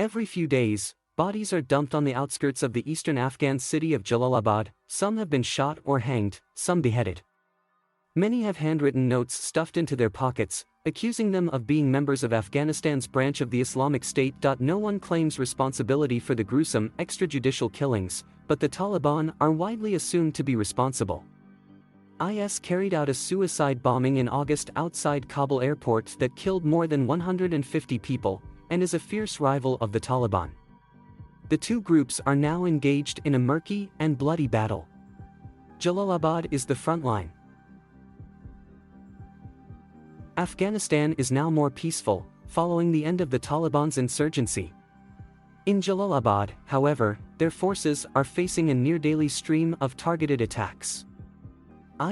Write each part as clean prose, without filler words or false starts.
Every few days, bodies are dumped on the outskirts of the eastern Afghan city of Jalalabad. Some have been shot or hanged, some beheaded. Many have handwritten notes stuffed into their pockets, accusing them of being members of Afghanistan's branch of the Islamic State. No one claims responsibility for the gruesome, extrajudicial killings, but the Taliban are widely assumed to be responsible. IS carried out a suicide bombing in August outside Kabul airport that killed more than 150 people, and is a fierce rival of the Taliban. The two groups are now engaged in a murky and bloody battle. Jalalabad is the front line. Afghanistan is now more peaceful, following the end of the Taliban's insurgency. In Jalalabad, however, their forces are facing a near-daily stream of targeted attacks.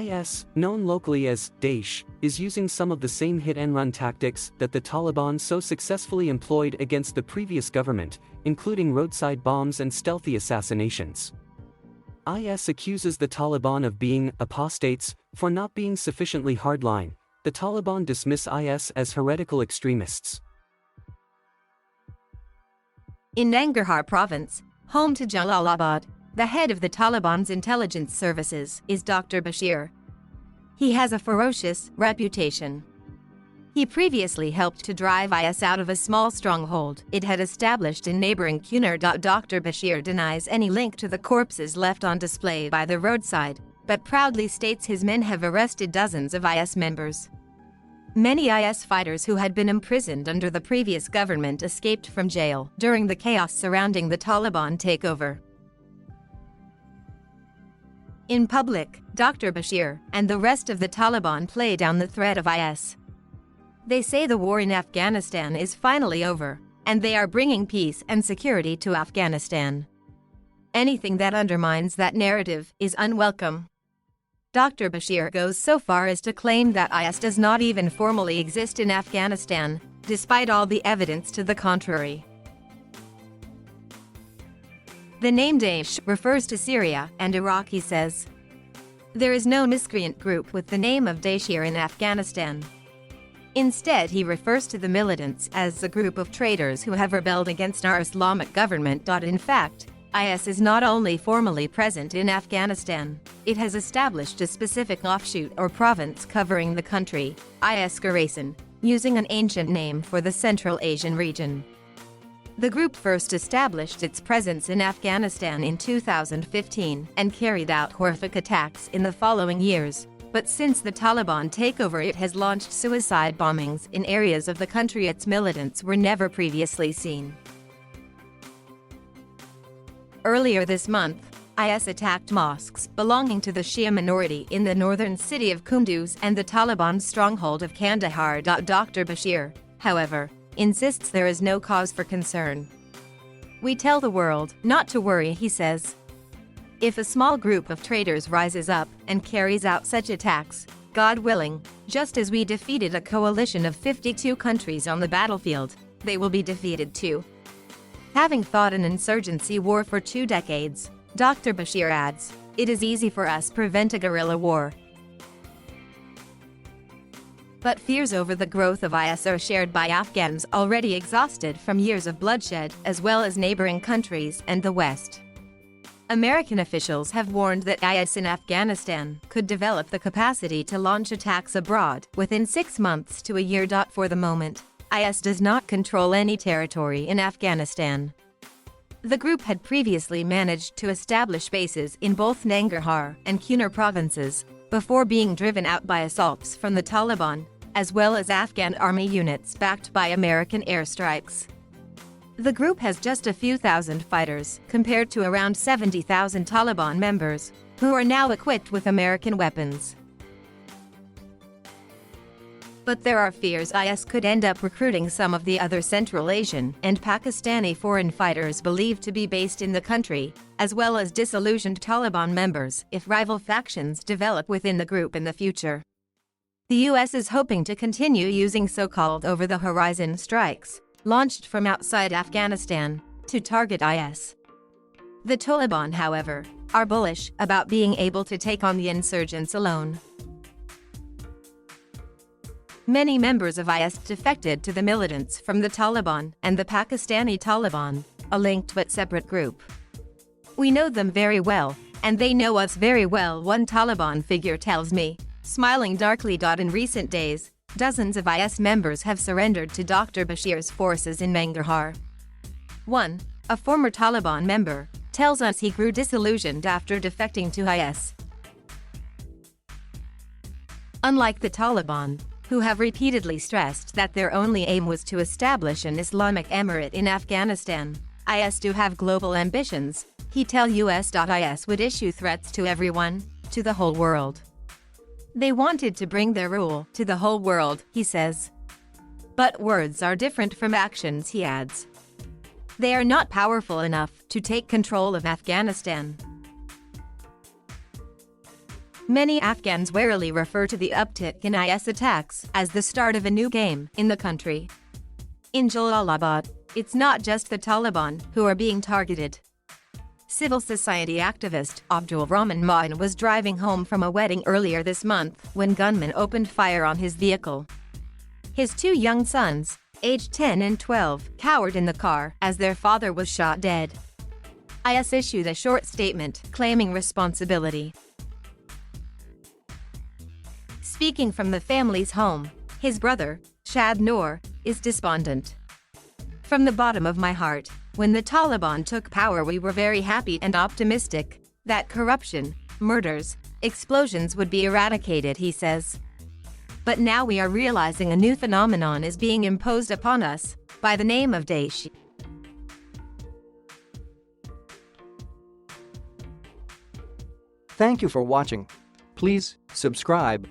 IS, known locally as Daesh, is using some of the same hit-and-run tactics that the Taliban so successfully employed against the previous government, including roadside bombs and stealthy assassinations. IS accuses the Taliban of being apostates for not being sufficiently hardline. The Taliban dismiss IS as heretical extremists. In Nangarhar province, home to Jalalabad, the head of the Taliban's intelligence services is Dr. Bashir. He has a ferocious reputation. He previously helped to drive IS out of a small stronghold it had established in neighboring Kunar. Dr. Bashir denies any link to the corpses left on display by the roadside, but proudly states his men have arrested dozens of IS members. Many IS fighters who had been imprisoned under the previous government escaped from jail during the chaos surrounding the Taliban takeover. In public, Dr. Bashir and the rest of the Taliban play down the threat of IS. They say the war in Afghanistan is finally over, and they are bringing peace and security to Afghanistan. Anything that undermines that narrative is unwelcome. Dr. Bashir goes so far as to claim that IS does not even formally exist in Afghanistan, despite all the evidence to the contrary. The name Daesh refers to Syria and Iraq, he says. There is no miscreant group with the name of Daesh here in Afghanistan. Instead, he refers to the militants as a group of traitors who have rebelled against our Islamic government. In fact, IS is not only formally present in Afghanistan, it has established a specific offshoot or province covering the country, Khorasan, using an ancient name for the Central Asian region. The group first established its presence in Afghanistan in 2015 and carried out horrific attacks in the following years, but since the Taliban takeover it has launched suicide bombings in areas of the country its militants were never previously seen. Earlier this month, IS attacked mosques belonging to the Shia minority in the northern city of Kunduz and the Taliban's stronghold of Kandahar. Dr. Bashir, however, insists there is no cause for concern. We tell the world not to worry, he says. If a small group of traitors rises up and carries out such attacks, God willing, just as we defeated a coalition of 52 countries on the battlefield, they will be defeated too. Having fought an insurgency war for 2 decades, Dr. Bashir adds, it is easy for us to prevent a guerrilla war. But fears over the growth of IS are shared by Afghans already exhausted from years of bloodshed, as well as neighboring countries and the West. American officials have warned that IS in Afghanistan could develop the capacity to launch attacks abroad within 6 months to a year. For the moment, IS does not control any territory in Afghanistan. The group had previously managed to establish bases in both Nangarhar and Kunar provinces, before being driven out by assaults from the Taliban, as well as Afghan army units backed by American airstrikes. The group has just a few thousand fighters, compared to around 70,000 Taliban members, who are now equipped with American weapons. But there are fears IS could end up recruiting some of the other Central Asian and Pakistani foreign fighters believed to be based in the country, as well as disillusioned Taliban members if rival factions develop within the group in the future. The US is hoping to continue using so-called over-the-horizon strikes, launched from outside Afghanistan, to target IS. The Taliban, however, are bullish about being able to take on the insurgents alone. Many members of IS defected to the militants from the Taliban and the Pakistani Taliban, a linked but separate group. We know them very well, and they know us very well, one Taliban figure tells me, smiling darkly. In recent days, dozens of IS members have surrendered to Dr. Bashir's forces in Nangarhar. One, a former Taliban member, tells us he grew disillusioned after defecting to IS. Unlike the Taliban, who have repeatedly stressed that their only aim was to establish an Islamic emirate in Afghanistan, IS do have global ambitions. He tell US.IS would issue threats to everyone, to the whole world. They wanted to bring their rule to the whole world, he says. But words are different from actions, he adds. They are not powerful enough to take control of Afghanistan. Many Afghans warily refer to the uptick in IS attacks as the start of a new game in the country. In Jalalabad, it's not just the Taliban who are being targeted. Civil society activist Abdul Rahman Ma'in was driving home from a wedding earlier this month when gunmen opened fire on his vehicle. His two young sons, aged 10 and 12, cowered in the car as their father was shot dead. IS issued a short statement claiming responsibility. Speaking from the family's home, his brother, Shad Noor, is despondent. From the bottom of my heart, when the Taliban took power, we were very happy and optimistic that corruption, murders, explosions would be eradicated, he says. But now we are realizing a new phenomenon is being imposed upon us by the name of Daesh. Thank you for watching. Please subscribe.